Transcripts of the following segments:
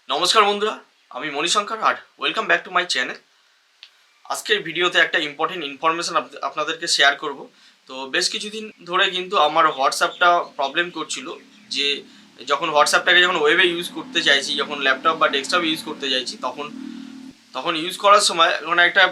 নমস্কার বন্ধুরা, আমি মণিশঙ্কর আর welcome back to my channel. আজকের ভিডিওতে একটা ইম্পর্টেন্ট ইনফরমেশন আপনাদেরকে শেয়ার করব। তো বেশ কিছুদিন ধরে কিন্তু আমার হোয়াটসঅ্যাপটা প্রবলেম করছিল, যে যখন হোয়াটসঅ্যাপটাকে যখন ওয়েবে ইউজ করতে চাইছি, যখন ল্যাপটপ বা ডেস্কটপ ইউজ করতে চাইছি, তখন তখন ইউজ করার সময় এখন একটা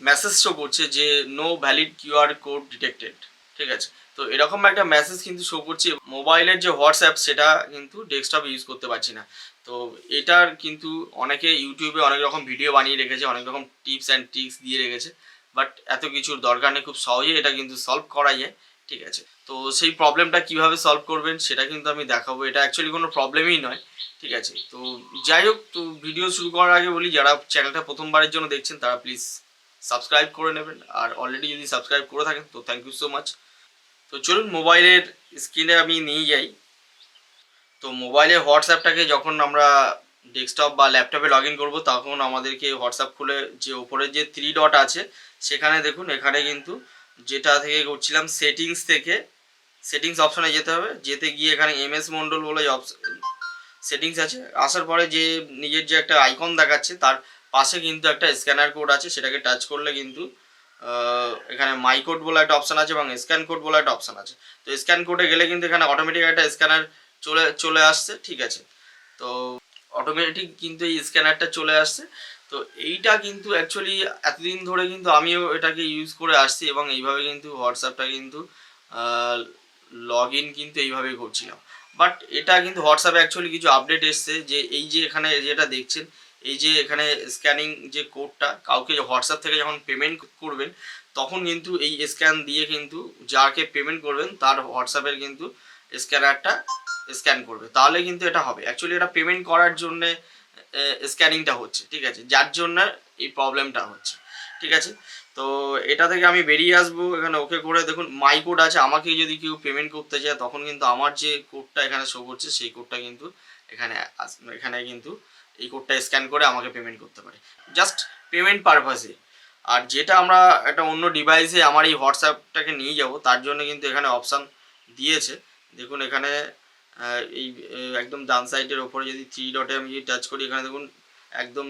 মেসেজ শো করছে যে no valid QR code detected. ঠিক আছে, তো এরকম একটা মেসেজ কিন্তু শো করছে। মোবাইলের যে হোয়াটসঅ্যাপ সেটা কিন্তু ডেস্কটপে ইউজ করতে পারছি না। তো এটার কিন্তু অনেকে ইউটিউবে অনেক রকম ভিডিও বানিয়ে রেখেছে, অনেক রকম টিপস অ্যান্ড ট্রিক্স দিয়ে রেখেছে, বাট এত কিছুর দরকার নেই, খুব সহজেই এটা কিন্তু সলভ করা যায়। ঠিক আছে, তো সেই প্রবলেমটা কিভাবে সলভ করবেন সেটা কিন্তু আমি দেখাবো। এটা অ্যাকচুয়ালি কোনো প্রবলেমই নয়। ঠিক আছে, তো যাই হোক, তো ভিডিও শুরু করার আগে বলি, যারা চ্যানেলটা প্রথমবারের জন্য দেখছেন তারা প্লিজ সাবস্ক্রাইব করে নেবেন, আর অলরেডি যদি সাবস্ক্রাইব করে থাকেন তো থ্যাংক ইউ সো মাচ। তো চলুন মোবাইলের স্ক্রিনে আমি নিয়ে যাই। তো মোবাইলে হোয়াটসঅ্যাপটাকে যখন আমরা ডেস্কটপ বা ল্যাপটপে লগ ইন করবো, তখন আমাদেরকে হোয়াটসঅ্যাপ খুলে যে ওপরে যে থ্রি ডট আছে সেখানে দেখুন, এখানে কিন্তু যেটা থেকে করছিলাম সেটিংস অপশানে যেতে হবে। যেতে গিয়ে এখানে এমএস মন্ডল বলে সেটিংস আছে। আসার পরে যে নিজের যে একটা আইকন দেখাচ্ছে তার পাশে কিন্তু একটা স্ক্যানার কোড আছে, সেটাকে টাচ করলে কিন্তু এখানে মাই কোড বলে একটা অপশান আছে এবং স্ক্যান কোড বলে একটা অপশান আছে। তো স্ক্যান কোডে গেলে কিন্তু এখানে অটোমেটিক একটা স্ক্যানার চলে আসছে। ঠিক আছে, তো অটোমেটিক কিন্তু এই স্ক্যানারটা চলে আসছে। তো এইটা কিন্তু অ্যাকচুয়ালি এতদিন ধরে কিন্তু আমিও এটাকে ইউজ করে আসছি, এবং এইভাবে কিন্তু হোয়াটসঅ্যাপটা কিন্তু লগ ইন কিন্তু এইভাবেই করছিলাম। বাট এটা কিন্তু হোয়াটসঅ্যাপে অ্যাকচুয়ালি কিছু আপডেট এসছে, যে এই যে এখানে যেটা দেখছেন, এই যে এখানে স্ক্যানিং যে কোডটা, কাউকে হোয়াটসঅ্যাপ থেকে যখন পেমেন্ট করবেন তখন কিন্তু এই স্ক্যান দিয়ে কিন্তু যাকে পেমেন্ট করবেন তার হোয়াটসঅ্যাপের কিন্তু স্ক্যানারটা স্ক্যান করবে, তাহলে কিন্তু এটা হবে। অ্যাকচুয়ালি এটা পেমেন্ট করার জন্যে স্ক্যানিংটা হচ্ছে। ঠিক আছে, যার জন্য এই প্রবলেমটা হচ্ছে। ঠিক আছে, তো এটা থেকে আমি বেরিয়ে আসবো। এখানে ওকে করে দেখুন মাই কোড আছে। আমাকে যদি কেউ পেমেন্ট করতে চায় তখন কিন্তু আমার যে কোডটা এখানে শো করছে সেই কোডটা কিন্তু এখানে কিন্তু এই কোডটা স্ক্যান করে আমাকে পেমেন্ট করতে পারে, জাস্ট পেমেন্ট পারপাসে। আর যেটা আমরা একটা অন্য ডিভাইসে আমার এই হোয়াটসঅ্যাপটাকে নিয়ে যাব, তার জন্য কিন্তু এখানে অপশান দিয়েছে। দেখুন এখানে এই একদম ডান সাইডের ওপরে যদি থ্রি ডটে আমি যদি টাচ করি, এখানে দেখুন একদম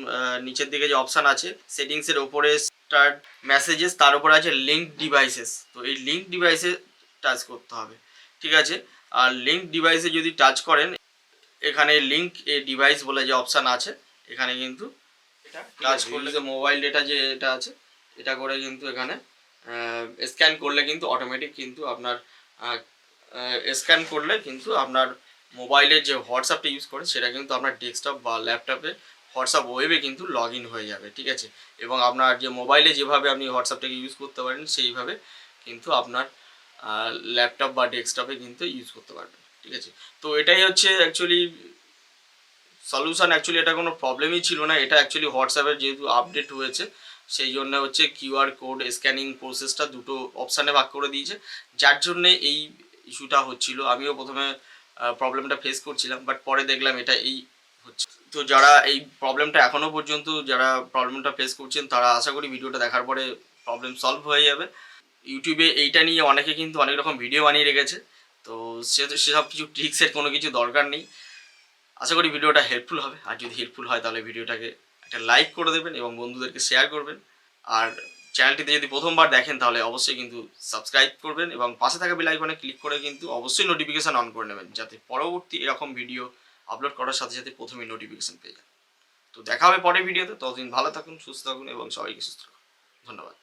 নিচের দিকে যে অপশান আছে সেটিংসের ওপরে স্টার্ট মেসেজেস, তার উপরে আছে লিঙ্ক ডিভাইসেস। তো এই লিঙ্ক ডিভাইসে টাচ করতে হবে। ঠিক আছে, আর লিঙ্ক ডিভাইসে যদি টাচ করেন, এখানে লিঙ্ক এ ডিভাইস বলে যে অপশান আছে, এখানে কিন্তু এটা টাচ করলে মোবাইল ডেটা যে এটা আছে, এটা করে কিন্তু এখানে স্ক্যান করলে কিন্তু অটোমেটিক কিন্তু আপনার স্ক্যান করলে কিন্তু আপনার মোবাইলের যে হোয়াটসঅ্যাপটা ইউজ করে সেটা কিন্তু আপনার ডেস্কটপ বা ল্যাপটপে হোয়াটসঅ্যাপ ওয়েবে কিন্তু লগ ইন হয়ে যাবে। ঠিক আছে, এবং আপনার যে মোবাইলে যেভাবে আপনি হোয়াটসঅ্যাপটাকে ইউজ করতে পারেন সেইভাবে কিন্তু আপনার ল্যাপটপ বা ডেস্কটপে কিন্তু ইউজ করতে পারবেন। ঠিক আছে, তো এটাই হচ্ছে অ্যাকচুয়ালি সলিউশন। অ্যাকচুয়ালি এটা কোনো প্রবলেমই ছিল না। এটা অ্যাকচুয়ালি হোয়াটসঅ্যাপের যেহেতু আপডেট হয়েছে সেই জন্য হচ্ছে কিউআর কোড স্ক্যানিং প্রসেসটা দুটো অপশানে ভাগ করে দিয়েছে, যার জন্যে এই ইস্যুটা হচ্ছিল। আমিও প্রথমে প্রবলেমটা ফেস করছিলাম, বাট পরে দেখলাম এটা এই হচ্ছে। তো যারা এই প্রবলেমটা এখনও পর্যন্ত যারা প্রবলেমটা ফেস করছেন, তারা আশা করি ভিডিওটা দেখার পরে প্রবলেম সলভ হয়ে যাবে। ইউটিউবে এইটা নিয়ে অনেকে কিন্তু অনেক রকম ভিডিও বানিয়ে রেখেছে, তো সেসব কিছু ট্রিক্সের কোনো কিছু দরকার নেই। আশা করি ভিডিওটা হেল্পফুল হবে, আর যদি হেল্পফুল হয় তাহলে ভিডিওটাকে একটা লাইক করে দেবেন এবং বন্ধুদেরকে শেয়ার করবেন। আর চ্যানেলটিতে যদি প্রথমবার দেখেন তাহলে অবশ্যই কিন্তু সাবস্ক্রাইব করবেন, এবং পাশে থাকা বেল আইকনে ক্লিক করে কিন্তু অবশ্যই নোটিফিকেশান অন করে নেবেন, যাতে পরবর্তী এরকম ভিডিও আপলোড করার সাথে সাথে প্রথমেই নোটিফিকেশান পেয়ে যান। তো দেখা হবে পরের ভিডিওতে। ততদিন ভালো থাকুন, সুস্থ থাকুন এবং সবাইকে সুস্থ রাখুন। ধন্যবাদ।